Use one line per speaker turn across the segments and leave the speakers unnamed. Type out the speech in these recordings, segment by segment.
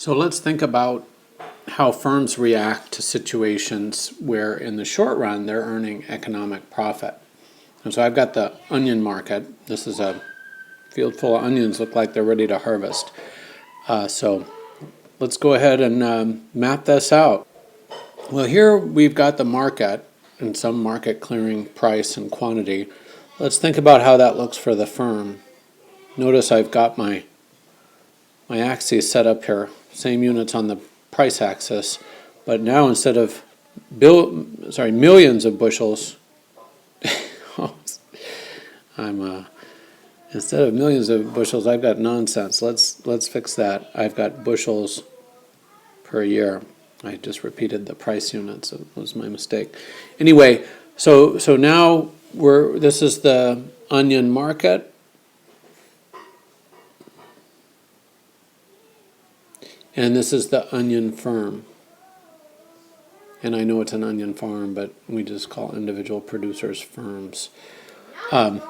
So let's think about how firms react to situations where in the short run they're earning economic profit. And so I've got the onion market. This is a field full of onions, look like they're ready to harvest. So let's go ahead and map this out. Well, here we've got the market and some market clearing price and quantity. Let's think about how that looks for the firm. Notice I've got my axes set up here, same units on the price axis, but now instead of millions of bushels, instead of millions of bushels, I've got nonsense. Let's fix that. I've got bushels per year. I just repeated the price units. It was my mistake. Anyway, so now this is the onion market. And this is the onion firm. And I know it's an onion farm, but we just call individual producers firms. All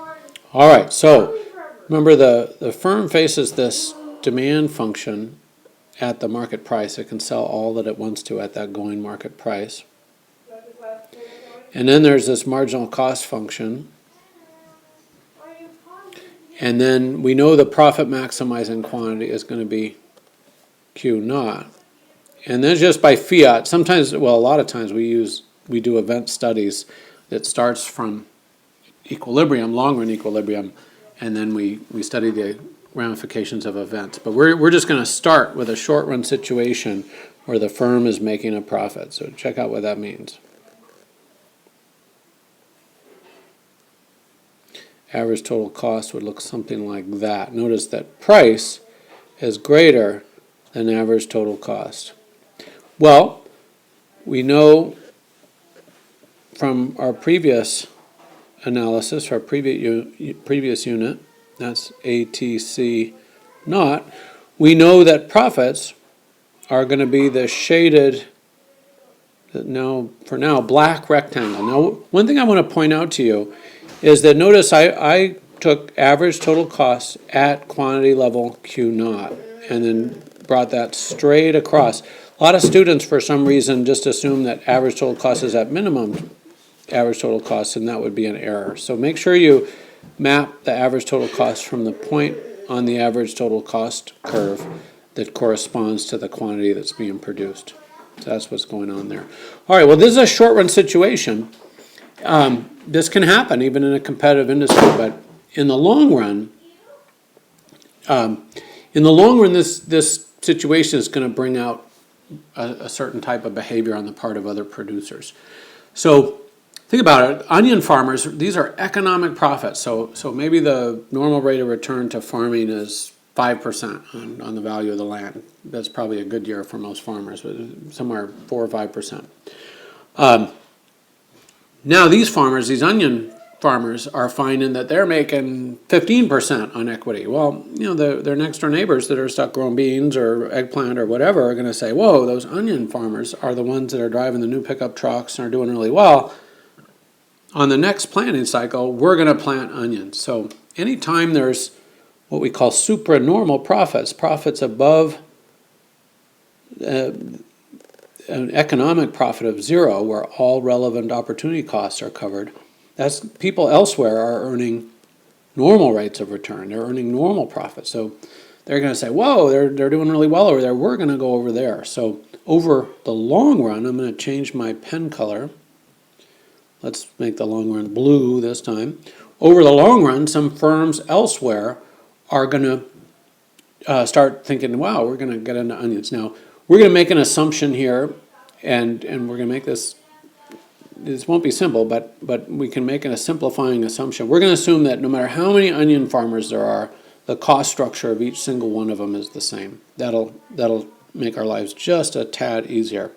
right, so remember the firm faces this demand function at the market price. It can sell all that it wants to at that going market price. And then there's this marginal cost function. And then we know the profit maximizing quantity is going to be Q naught. And then just by fiat, sometimes, well, a lot of times we do event studies that starts from equilibrium, long run equilibrium, and then we study the ramifications of events. But we're just going to start with a short run situation where the firm is making a profit. So check out what that means. Average total cost would look something like that. Notice that price is greater than average total cost. Well, we know from our previous analysis, our previous unit, that's ATC naught, we know that profits are going to be the shaded, for now, black rectangle. Now, one thing I want to point out to you is that notice I took average total cost at quantity level Q naught and then brought that straight across. A lot of students, for some reason, just assume that average total cost is at minimum average total cost, and that would be an error. So make sure you map the average total cost from the point on the average total cost curve that corresponds to the quantity that's being produced. So that's what's going on there. All right, well, this is a short run situation. This can happen even in a competitive industry, but in the long run, this situation is going to bring out a certain type of behavior on the part of other producers. So think about it. Onion farmers, these are economic profits. So maybe the normal rate of return to farming is 5% on the value of the land. That's probably a good year for most farmers, but somewhere 4 or 5%. Now these farmers, these onion farmers, are finding that they're making 15% on equity. Well, their next door neighbors that are stuck growing beans or eggplant or whatever are going to say, whoa, those onion farmers are the ones that are driving the new pickup trucks and are doing really well. On the next planting cycle, we're going to plant onions. So anytime there's what we call supranormal profits above an economic profit of zero, where all relevant opportunity costs are covered, that's people elsewhere are earning normal rates of return. They're earning normal profits. So they're going to say, whoa, they're doing really well over there. We're going to go over there. So over the long run, I'm going to change my pen color. Let's make the long run blue this time. Over the long run, some firms elsewhere are going to start thinking, wow, we're going to get into onions. Now, we're going to make an assumption here, and we're going to make this won't be simple, but we can make a simplifying assumption. We're going to assume that no matter how many onion farmers there are, the cost structure of each single one of them is the same. That'll make our lives just a tad easier.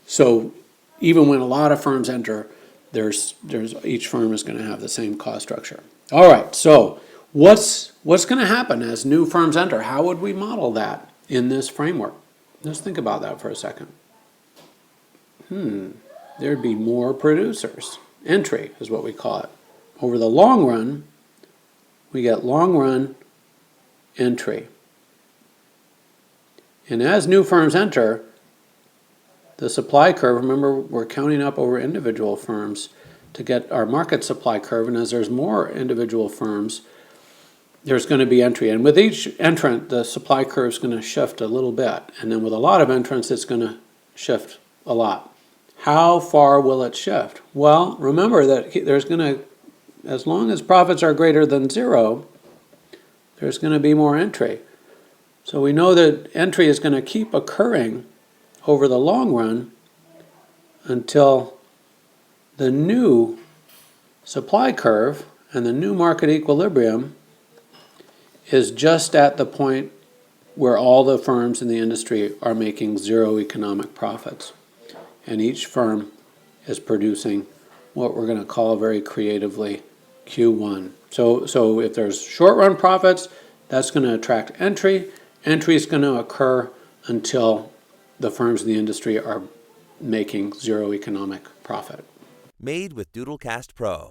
So even when a lot of firms enter, there's each firm is going to have the same cost structure. All right, so what's going to happen as new firms enter? How would we model that in this framework? Let's think about that for a second. There'd be more producers. Entry is what we call it. Over the long run, we get long run entry. And as new firms enter, the supply curve, remember, we're counting up over individual firms to get our market supply curve, and as there's more individual firms, there's going to be entry. And with each entrant, the supply curve is going to shift a little bit. And then with a lot of entrants, it's going to shift a lot. How far will it shift? Well, remember that there's going to, as long as profits are greater than zero, there's going to be more entry. So we know that entry is going to keep occurring over the long run until the new supply curve and the new market equilibrium is just at the point where all the firms in the industry are making zero economic profits. And each firm is producing what we're going to call very creatively Q1. So if there's short-run profits, that's going to attract entry. Entry is going to occur until the firms in the industry are making zero economic profit.
Made with Doodlecast Pro.